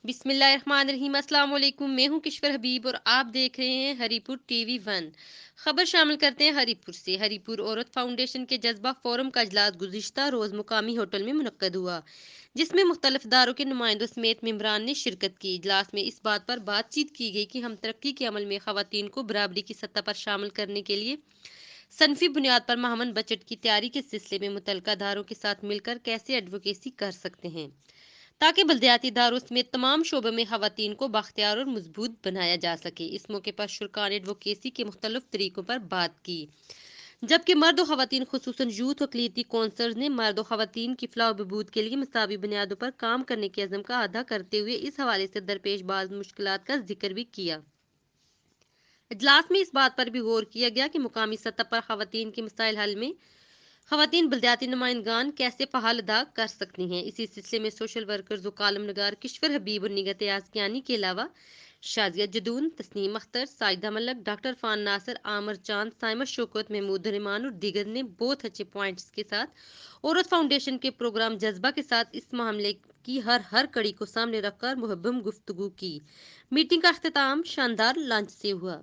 बिस्मिल्लाहिर्रहमानिर्रहीम। अस्सलाम वालेकुम। मैं हूं किश्वर हबीब और आप देख रहे हैं हरीपुर टीवी वन। खबर शामिल करते हैं हरीपुर से। हरीपुर औरत फाउंडेशन के जज्बा फोरम का इजलास गुज़िश्ता रोज मुकामी होटल में मुनक्कद हुआ, जिसमें मुख्तलिफ इदारों के नुमाइंदों समेत मेंबरान ने शिरकत की। इजलास में इस बात पर बातचीत की गई कि हम तरक्की के अमल में खवातीन को बराबरी की सतह पर शामिल करने के लिए सनफी बुनियाद पर माहवन बजट की तैयारी के सिलसिले में मुतल्लिका इदारों के साथ मिलकर कैसे एडवोकेसी कर सकते हैं, ताकि बल्दियाती इदारों समेत तमाम शोबों में खवातीन को बाख्तियार और मजबूत बनाया जा सके। इस मौके पर शुरकान एडवोकेसी के मुख्तलिफ तरीकों पर बात की, जबकि मर्द और खवातीन खुसूसन यूथ अकलियती कौंसलर्स ने मर्द और खवातीन की फलाह बहबूद के लिए मसावी बुनियादों पर काम करने के अज़म का अदा करते हुए इस हवाले से दरपेश बाज़ मुश्किलात का जिक्र भी किया। इजलास में इस बात पर भी गौर किया गया कि मुकामी सतह पर खवातीन के मसाइल हल में खवातीन बलदियाती नुमाइंदगान कैसे फ़हाल अदा कर सकती हैं। इसी सिलसिले में सोशल वर्कर्स और कालम नगार किश्वर हबीब और निगत याज़कियानी के अलावा शाजिया जदून, तस्नीम अख्तर, साजिदा मलक, डॉक्टर फान नासर, आमर चांद, साइमा शौकत, महमूद रहमान और दीगर ने बहुत अच्छे पॉइंट्स के साथ औरत फाउंडेशन के प्रोग्राम जज्बा के साथ इस मामले की हर कड़ी को सामने रखकर मुहब्बम गुफ्तगू की। मीटिंग का अख्तिताम शानदार लंच से हुआ।